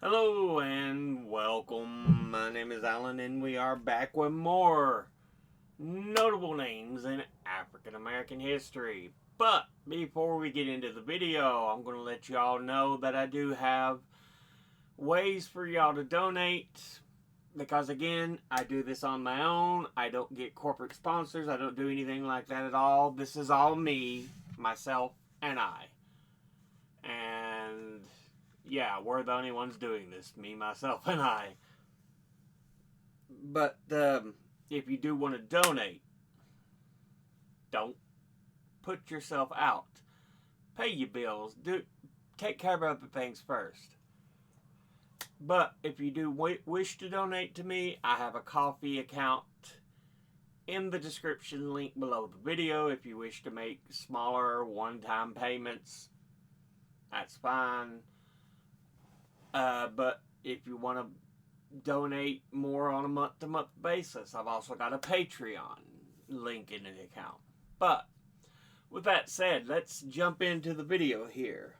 Hello and welcome. My name is Alan, and we are back with more notable names in African American history. But before we get into the video, I'm going to let y'all know that I do have ways for y'all to donate. Because again, I do this on my own. I don't get corporate sponsors. I don't do anything like that at all. This is all me, myself, and I. And yeah, we're the only ones doing this. Me, myself, and I. But if you do want to donate, don't put yourself out. Pay your bills. Take care of other things first. But if you do wish to donate to me, I have a coffee account in the description link below the video. If you wish to make smaller one-time payments, that's fine. But if you want to donate more on a month-to-month basis, I've also got a Patreon link in the account. But with that said, let's jump into the video here.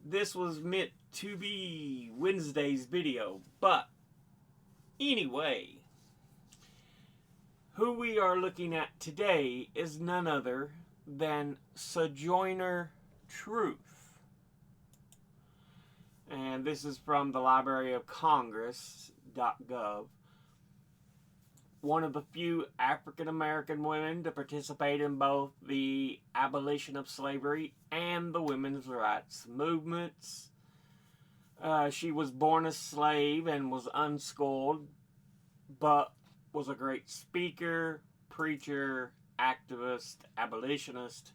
This was meant to be Wednesday's video, but anyway, who we are looking at today is none other than Sojourner Truth. And this is from the Library of Congress.gov. One of the few African American women to participate in both the abolition of slavery and the women's rights movements. She was born a slave and was unschooled, but was a great speaker, preacher, activist, abolitionist.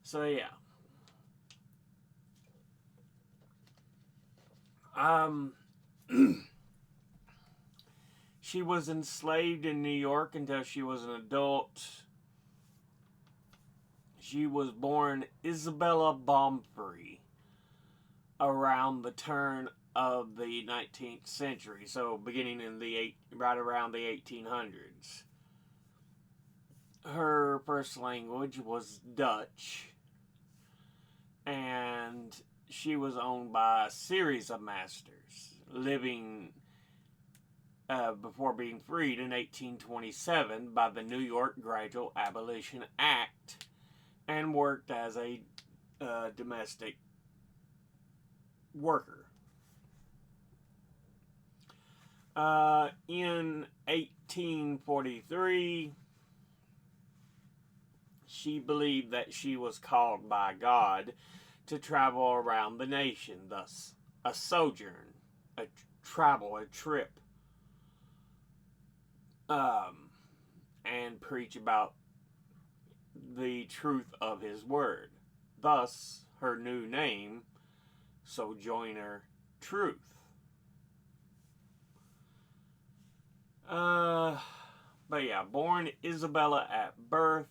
So yeah. She was enslaved in New York until she was an adult. She was born Isabella Baumfree around the turn of the 19th century, so beginning in right around the 1800s. Her first language was Dutch, and she was owned by a series of masters, living before being freed in 1827 by the New York Gradual Abolition Act, and worked as a domestic worker. In 1843, she believed that she was called by God to travel around the nation, thus a sojourn, a travel, a trip, and preach about the truth of his word. Thus, her new name, Sojourner Truth. But yeah, born Isabella at birth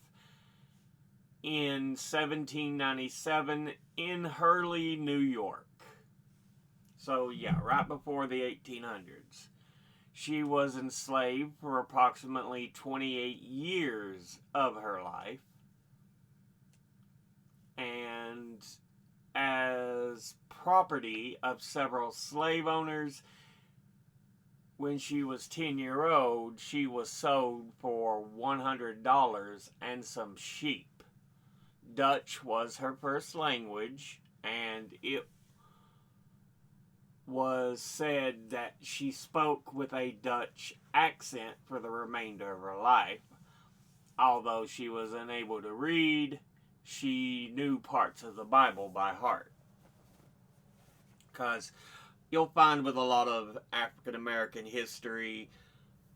in 1797 in Hurley, New York. So yeah, right before the 1800s. She was enslaved for approximately 28 years of her life. And as property of several slave owners, when she was 10-year old, she was sold for $100 and some sheep. Dutch was her first language, and it was said that she spoke with a Dutch accent for the remainder of her life. Although she was unable to read, she knew parts of the Bible by heart. Because you'll find with a lot of African American history,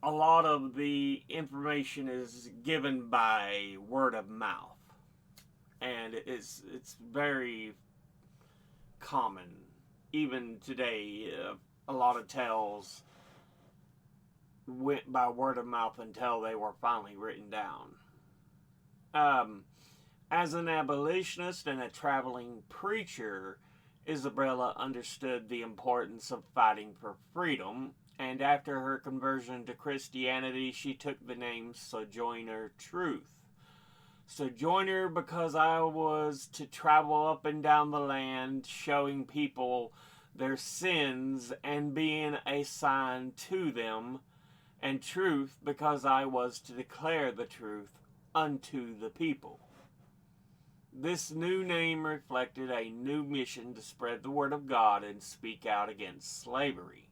a lot of the information is given by word of mouth. And it's very common. Even today, a lot of tales went by word of mouth until they were finally written down. As an abolitionist and a traveling preacher, Isabella understood the importance of fighting for freedom, and after her conversion to Christianity, she took the name Sojourner Truth. Sojourner because I was to travel up and down the land showing people their sins and being a sign to them, and truth, because I was to declare the truth unto the people. This new name reflected a new mission to spread the word of God and speak out against slavery.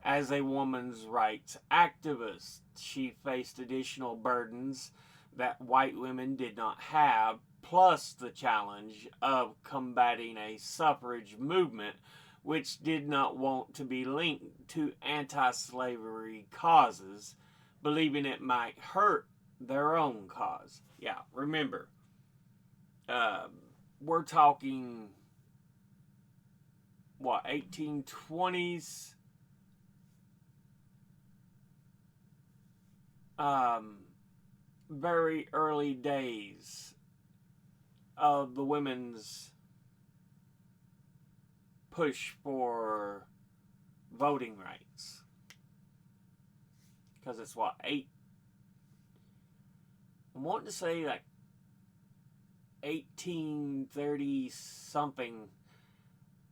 As a woman's rights activist, she faced additional burdens that white women did not have, plus the challenge of combating a suffrage movement which did not want to be linked to anti-slavery causes, believing it might hurt their own cause. Yeah, remember, we're talking, 1820s? Very early days of the women's push for voting rights. Because it's I want to say like 1830 something.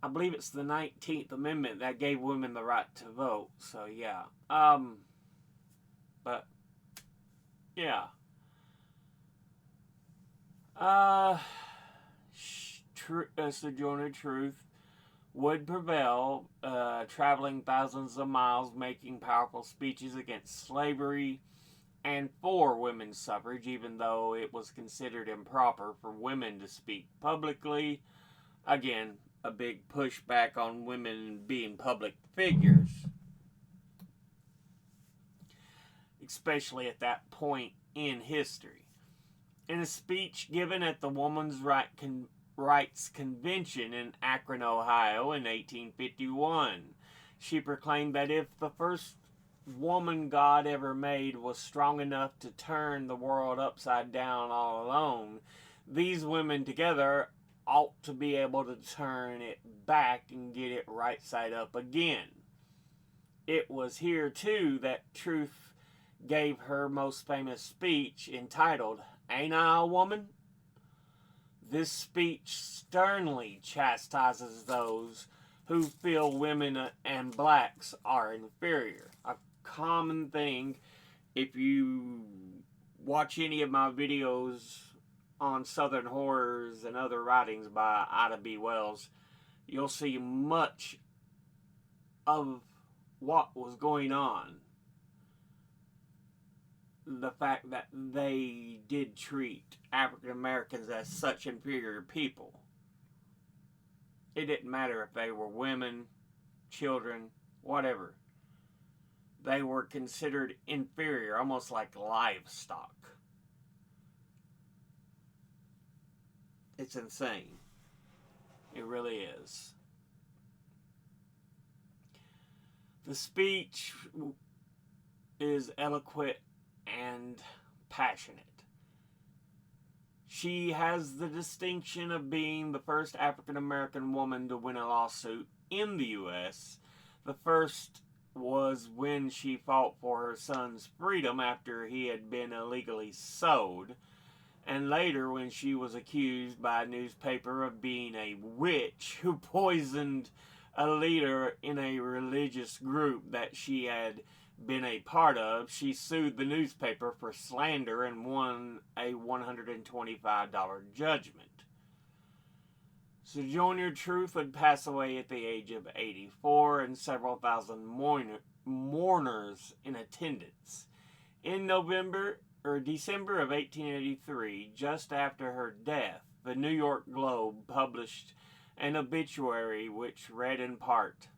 I believe it's the 19th Amendment that gave women the right to vote. So yeah. But yeah. Sojourner Truth would prevail, traveling thousands of miles, making powerful speeches against slavery and for women's suffrage, even though it was considered improper for women to speak publicly. Again, a big pushback on women being public figures, especially at that point in history. In a speech given at the Women's Rights Convention in Akron, Ohio in 1851, she proclaimed that if the first woman God ever made was strong enough to turn the world upside down all alone, these women together ought to be able to turn it back and get it right side up again. It was here, too, that Truth gave her most famous speech entitled, "Ain't I a Woman?" This speech sternly chastises those who feel women and blacks are inferior. A common thing, if you watch any of my videos on Southern horrors and other writings by Ida B. Wells, you'll see much of what was going on. The fact that they did treat African Americans as such inferior people. It didn't matter if they were women, children, whatever. They were considered inferior, almost like livestock. It's insane. It really is. The speech is eloquent and passionate. She has the distinction of being the first African American woman to win a lawsuit in the U.S. The first was when she fought for her son's freedom after he had been illegally sold, and later when she was accused by a newspaper of being a witch who poisoned a leader in a religious group that she had been a part of. She sued the newspaper for slander and won a $125 judgment. Sojourner Truth would pass away at the age of 84, and several thousand mourners in attendance. In December of 1883, just after her death, the New York Globe published an obituary which read in part,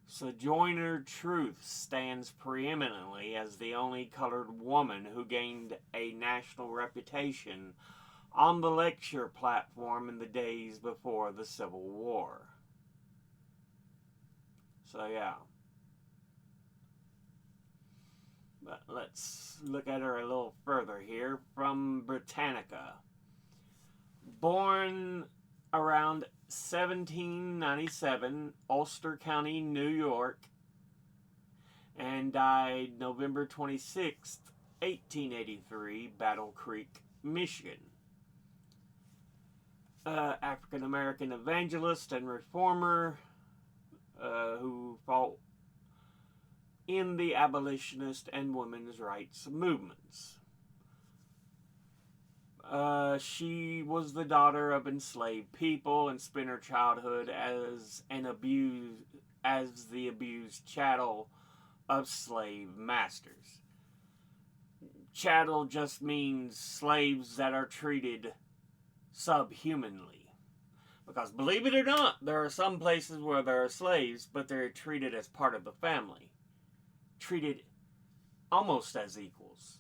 "Sojourner Truth stands preeminently as the only colored woman who gained a national reputation on the lecture platform in the days before the Civil War." So yeah. But let's look at her a little further here. From Britannica. Born around 1797, Ulster County, New York, and died November 26th, 1883, Battle Creek, Michigan. African American evangelist and reformer. who fought in the abolitionist and women's rights movements. She was the daughter of enslaved people and spent her childhood as the abused chattel of slave masters. Chattel just means slaves that are treated subhumanly. Because believe it or not, there are some places where there are slaves, but they're treated as part of the family. Treated almost as equals.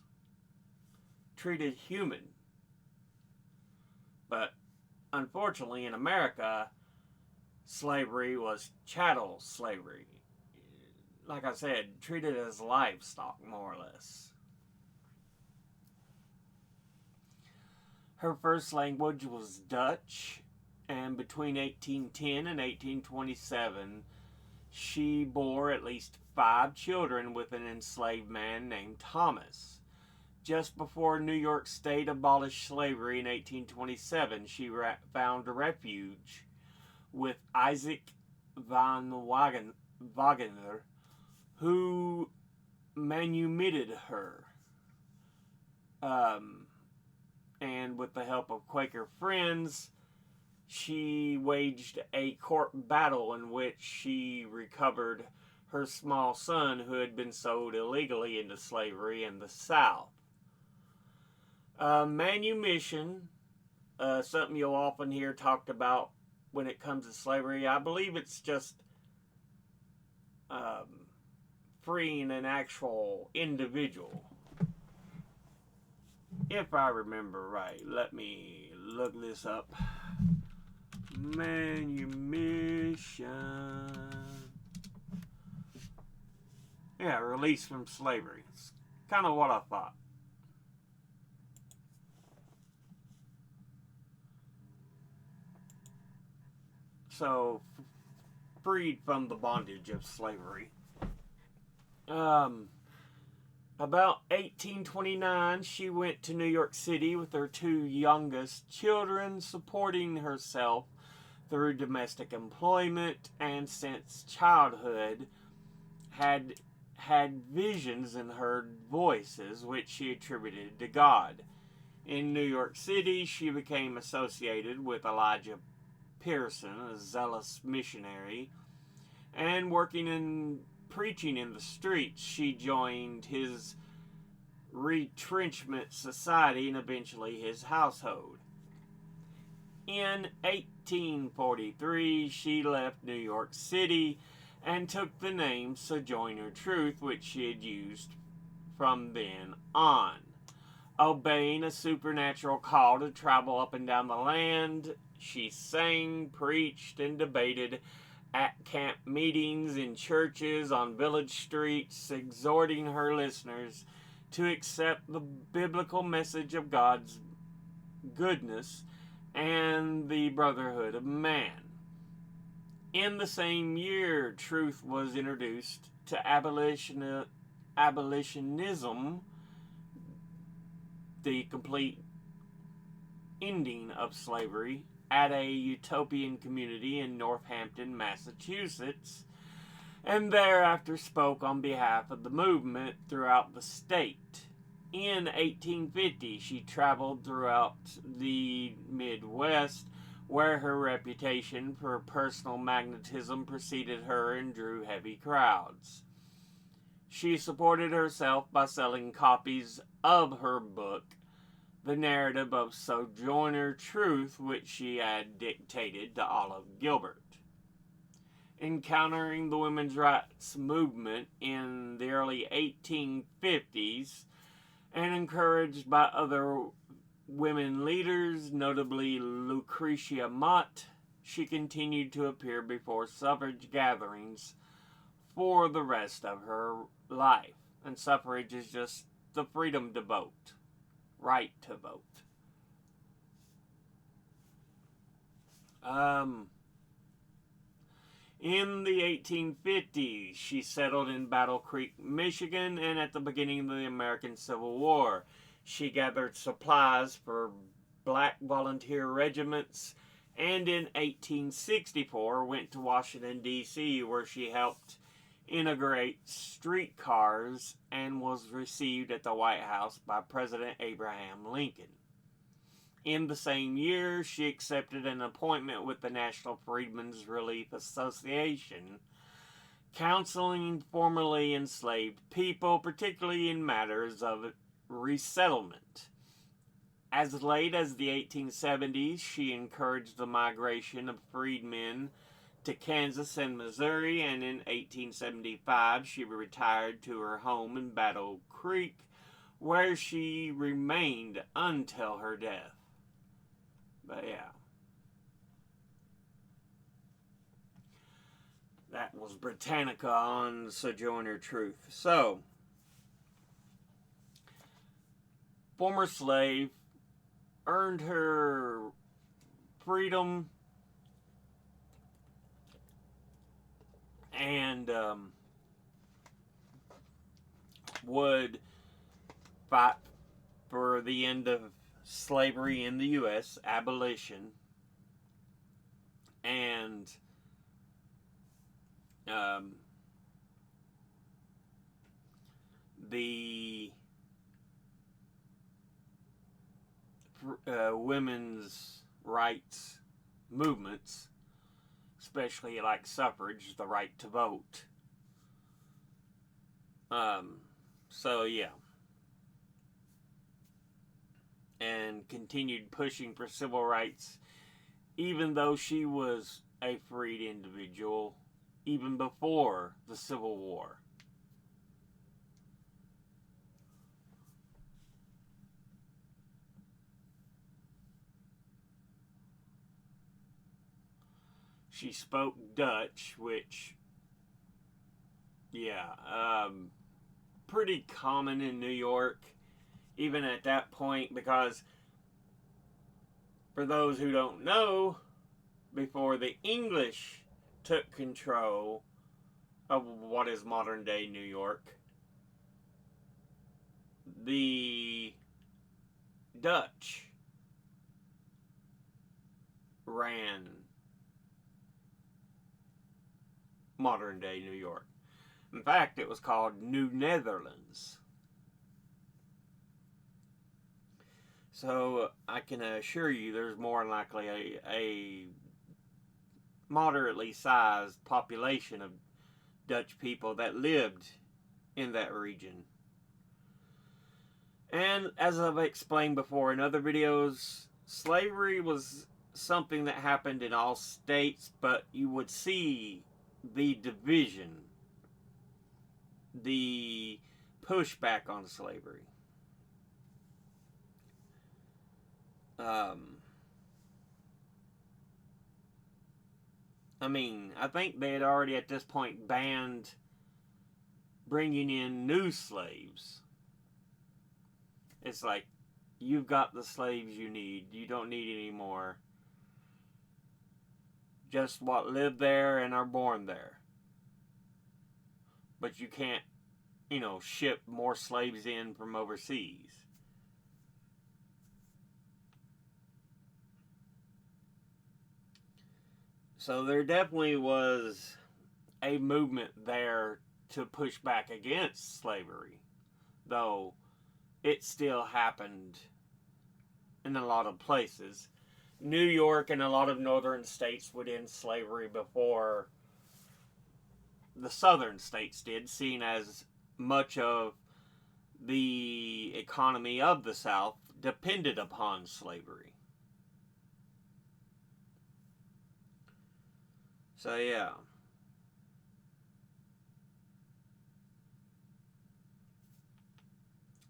Treated human. But unfortunately, in America, slavery was chattel slavery. Like I said, treated as livestock, more or less. Her first language was Dutch, and between 1810 and 1827, she bore at least 5 children with an enslaved man named Thomas. Just before New York State abolished slavery in 1827, she found refuge with Isaac van Wagener, who manumitted her. And with the help of Quaker friends, she waged a court battle in which she recovered her small son who had been sold illegally into slavery in the South. Manumission, something you'll often hear talked about when it comes to slavery. I believe it's just freeing an actual individual. If I remember right, let me look this up. Manumission. Yeah, release from slavery. It's kind of what I thought. So, freed from the bondage of slavery. About 1829, she went to New York City with her 2 youngest children, supporting herself through domestic employment, and since childhood had visions and heard voices which she attributed to God. In New York City, she became associated with Elijah Pearson, a zealous missionary, and working in preaching in the streets, she joined his retrenchment society and eventually his household. In 1843, she left New York City and took the name Sojourner Truth, which she had used from then on. Obeying a supernatural call to travel up and down the land, she sang, preached, and debated at camp meetings, in churches, on village streets, exhorting her listeners to accept the biblical message of God's goodness and the brotherhood of man. In the same year, truth was introduced to abolitionism, the complete ending of slavery, at a utopian community in Northampton, Massachusetts, and thereafter spoke on behalf of the movement throughout the state. In 1850, she traveled throughout the Midwest, where her reputation for personal magnetism preceded her and drew heavy crowds. She supported herself by selling copies of her book, The Narrative of Sojourner Truth, which she had dictated to Olive Gilbert. Encountering the women's rights movement in the early 1850s, and encouraged by other women leaders, notably Lucretia Mott, she continued to appear before suffrage gatherings for the rest of her life. And suffrage is just the freedom to vote. Right to vote. In the 1850s, she settled in Battle Creek, Michigan, and at the beginning of the American Civil War, she gathered supplies for black volunteer regiments and in 1864 went to Washington, D.C., where she helped integrate streetcars and was received at the White House by President Abraham Lincoln. In the same year, she accepted an appointment with the National Freedmen's Relief Association, counseling formerly enslaved people, particularly in matters of resettlement. As late as the 1870s, she encouraged the migration of freedmen to Kansas and Missouri, and in 1875 she retired to her home in Battle Creek, where she remained until her death. But yeah. That was Britannica on Sojourner Truth. So, former slave, earned her freedom, and would fight for the end of slavery in the U.S., abolition, and the women's rights movements, especially like suffrage, the right to vote. So yeah. And continued pushing for civil rights, even though she was a freed individual, even before the Civil War. She spoke Dutch, which, yeah, pretty common in New York, even at that point, because for those who don't know, before the English took control of what is modern day New York, the Dutch ran modern day New York. In fact, it was called New Netherlands. So I can assure you there's more than likely a moderately sized population of Dutch people that lived in that region. And as I've explained before in other videos, slavery was something that happened in all states, but you would see the division, the pushback on slavery. I think they had already at this point banned bringing in new slaves. It's like, you've got the slaves you need. You don't need any more. Just what live there and are born there. But you can't, ship more slaves in from overseas. So there definitely was a movement there to push back against slavery, though it still happened in a lot of places. New York and a lot of northern states would end slavery before the southern states did, seeing as much of the economy of the South depended upon slavery. So yeah.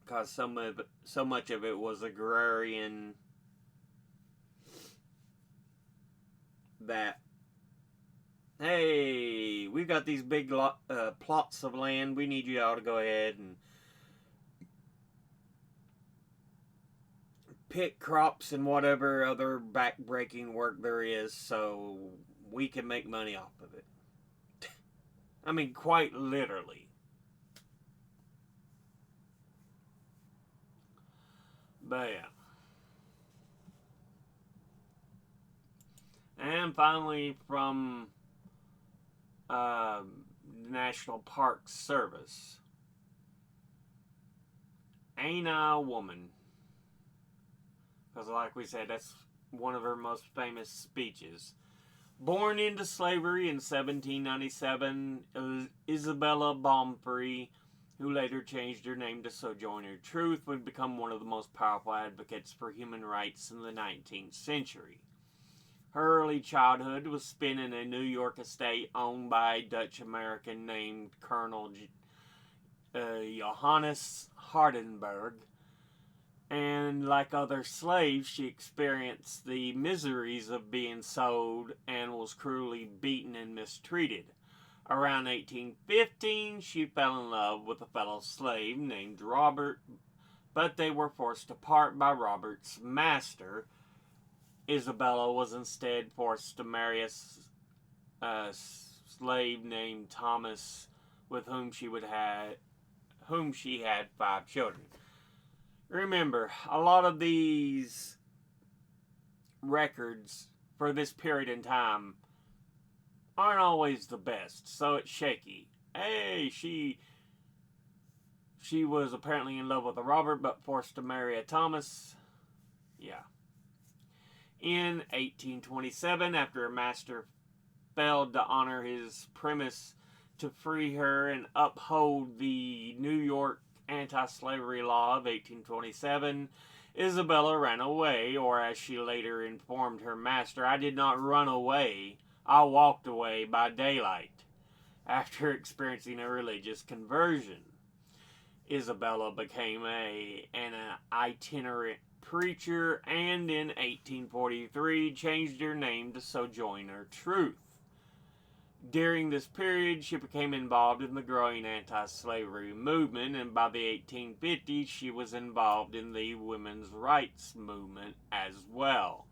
Because so much of it was agrarian, that, hey, we've got these big plots of land, we need you all to go ahead and pick crops and whatever other back-breaking work there is so we can make money off of it. I mean, quite literally. But yeah. And finally, from the National Park Service, Ain't I a Woman? Because, like we said, that's one of her most famous speeches. Born into slavery in 1797, Isabella Baumfree, who later changed her name to Sojourner Truth, would become one of the most powerful advocates for human rights in the 19th century. Her early childhood was spent in a New York estate owned by a Dutch American named Colonel Johannes Hardenberg. And like other slaves, she experienced the miseries of being sold and was cruelly beaten and mistreated. Around 1815, she fell in love with a fellow slave named Robert, but they were forced apart by Robert's master. Isabella was instead forced to marry a slave named Thomas, with whom she had 5 children. Remember, a lot of these records for this period in time aren't always the best, so it's shaky. Hey, she was apparently in love with a Robert, but forced to marry a Thomas. Yeah. In 1827, after her master failed to honor his promise to free her and uphold the New York anti-slavery law of 1827, Isabella ran away, or as she later informed her master, "I did not run away, I walked away by daylight." After experiencing a religious conversion, Isabella became an itinerant preacher, and in 1843 changed her name to Sojourner Truth. During this period, she became involved in the growing anti-slavery movement, and by the 1850s, she was involved in the women's rights movement as well.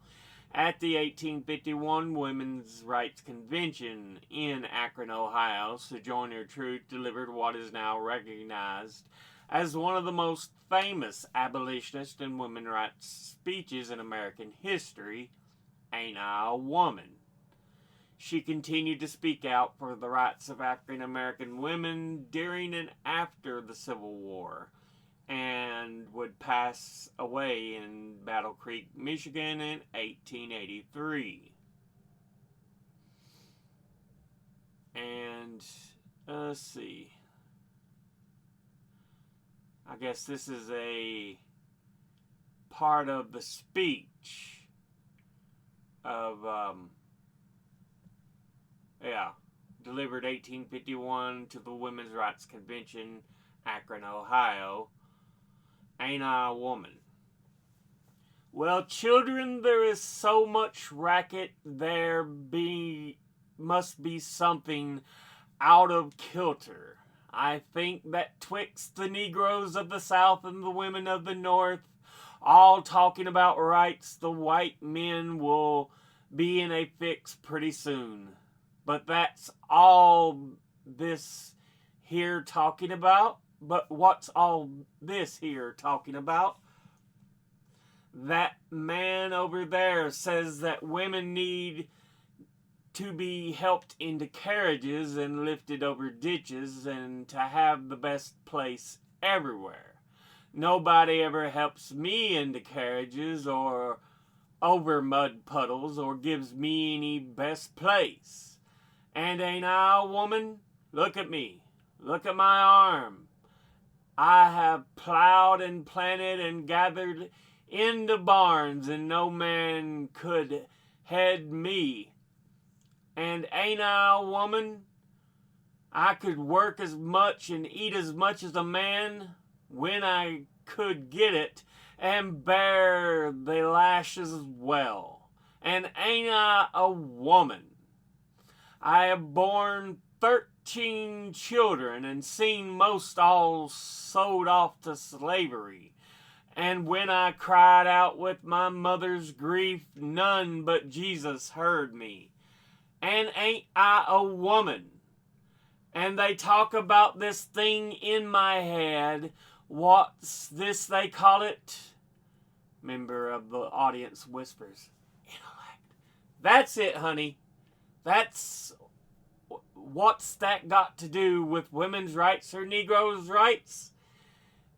At the 1851 Women's Rights Convention in Akron, Ohio, Sojourner Truth delivered what is now recognized as one of the most famous abolitionist and women's rights speeches in American history, "Ain't I a Woman?" She continued to speak out for the rights of African American women during and after the Civil War, and would pass away in Battle Creek, Michigan in 1883. And let's see. I guess this is a part of the speech of delivered 1851 to the Women's Rights Convention, Akron, Ohio. Ain't I a Woman? Well, children, there is so much racket, must be something out of kilter. I think that twixt the Negroes of the South and the women of the North, all talking about rights, the white men will be in a fix pretty soon. But that's all this here talking about. But what's all this here talking about? That man over there says that women need to be helped into carriages and lifted over ditches and to have the best place everywhere. Nobody ever helps me into carriages or over mud puddles or gives me any best place. And ain't I a woman? Look at me. Look at my arm. I have plowed and planted and gathered into barns, and no man could head me. And ain't I a woman? I could work as much and eat as much as a man when I could get it, and bear the lashes well. And ain't I a woman? I have borne 13 children and seen most all sold off to slavery. And when I cried out with my mother's grief, none but Jesus heard me. And ain't I a woman? And they talk about this thing in my head. What's this they call it? Member of the audience whispers, intellect. That's it, honey. That's what's that got to do with women's rights or Negroes' rights?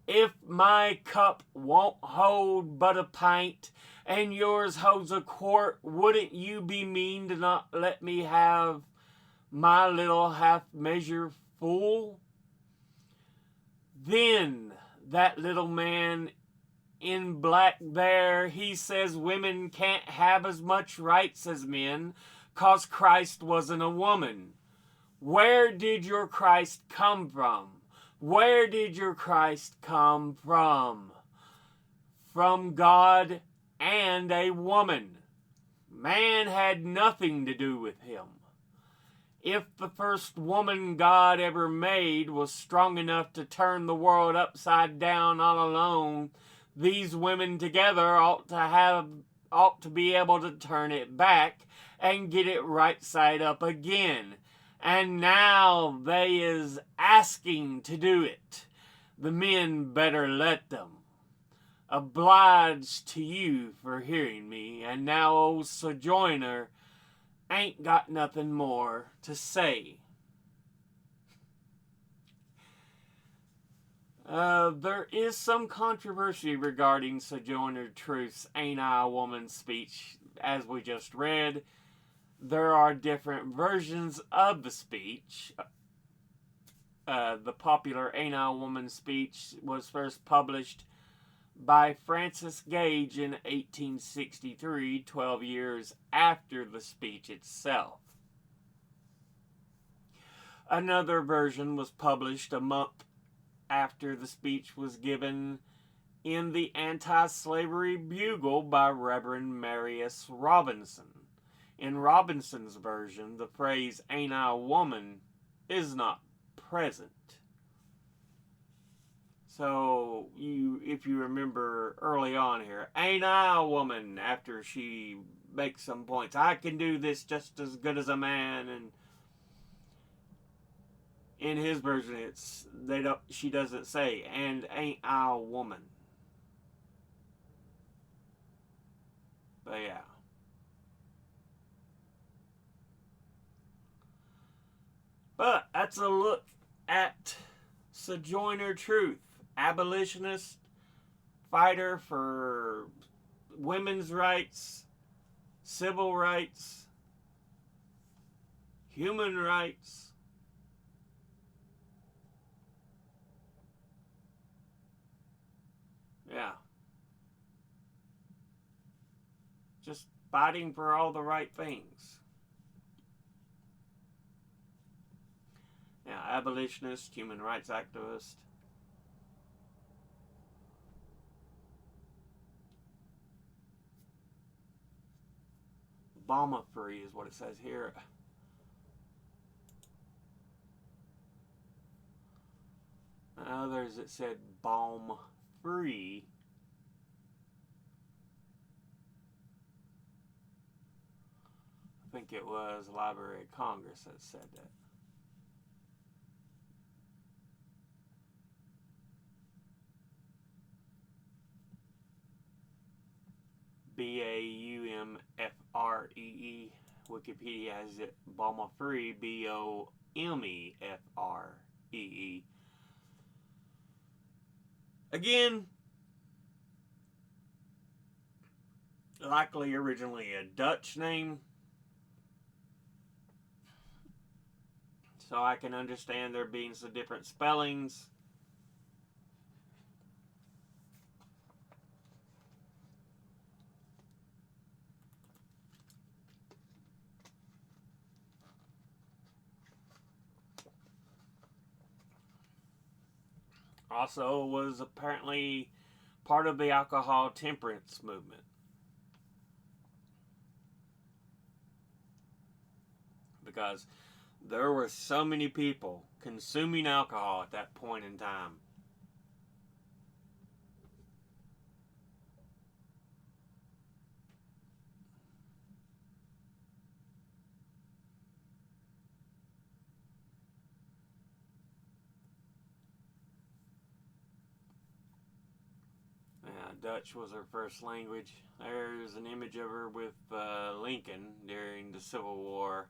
If my cup won't hold but a pint and yours holds a quart, wouldn't you be mean to not let me have my little half measure full? Then that little man in black there, he says women can't have as much rights as men 'cause Christ wasn't a woman. Where did your Christ come from? Where did your Christ come from? From God and a woman. Man had nothing to do with him. If the first woman God ever made was strong enough to turn the world upside down all alone, these women together ought to be able to turn it back and get it right side up again. And now they is asking to do it. The men better let them. Obliged to you for hearing me, and now old Sojourner ain't got nothing more to say. There is some controversy regarding Sojourner Truth's Ain't I a Woman speech, as we just read. There are different versions of the speech. The popular Ain't I a Woman speech was first published by Francis Gage in 1863, 12 years after the speech itself. Another version was published a month after the speech was given in the Anti-Slavery Bugle by Reverend Marius Robinson. In Robinson's version, the phrase "ain't I a woman" is not present. So, if you remember early on here, "ain't I a woman," after she makes some points, "I can do this just as good as a man," and in his version, she doesn't say, "and ain't I a woman." But yeah. But that's a look at Sojourner Truth, abolitionist, fighter for women's rights, civil rights, human rights. Yeah. Just fighting for all the right things. Yeah, abolitionist, human rights activist. Obama free is what it says here. Others it said bomb free. I think it was the Library of Congress that said that. Baumfree. Wikipedia has it Bomba free, Bomefree. Again, likely originally a Dutch name, so I can understand there being some different spellings. Also was apparently part of the alcohol temperance movement. Because there were so many people consuming alcohol at that point in time. Dutch was her first language. There's an image of her with Lincoln during the Civil War.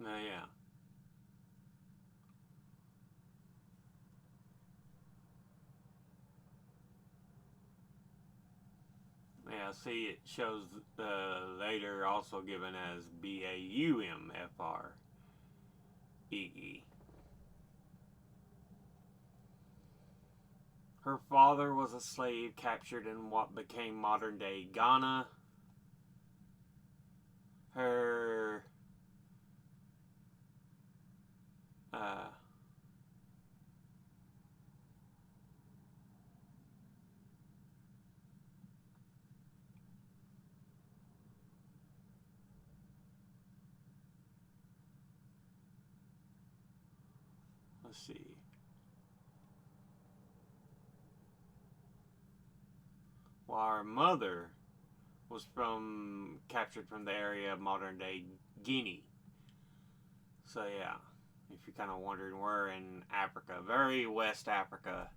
Yeah. Yeah, see, it shows later also given as Baumfree. Her father was a slave captured in what became modern day Ghana. Her uh, let's see. While her mother was captured from the area of modern day Guinea. So yeah, if you're kind of wondering, we're in Africa, very West Africa.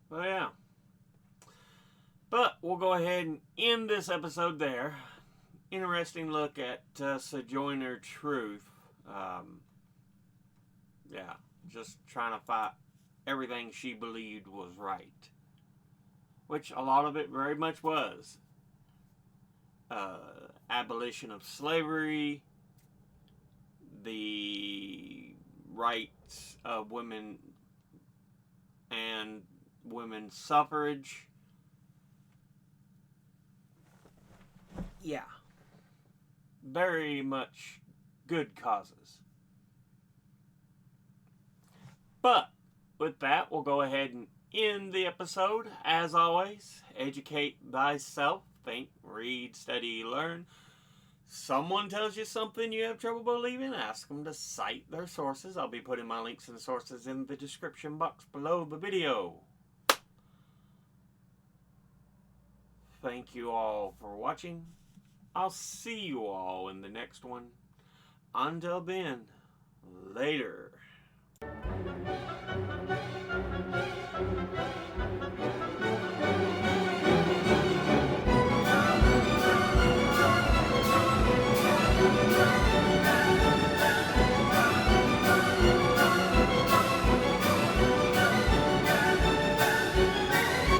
So yeah. But we'll go ahead and end this episode there. Interesting look at Sojourner Truth. Yeah, just trying to fight everything she believed was right, which a lot of it very much was. Abolition of slavery, the rights of women and women's suffrage. Yeah, very much good causes. But with that, we'll go ahead and end the episode. As always, educate thyself, think, read, study, learn. Someone tells you something you have trouble believing, ask them to cite their sources. I'll be putting my links and sources in the description box below the video. Thank you all for watching. I'll see you all in the next one. Until then, later.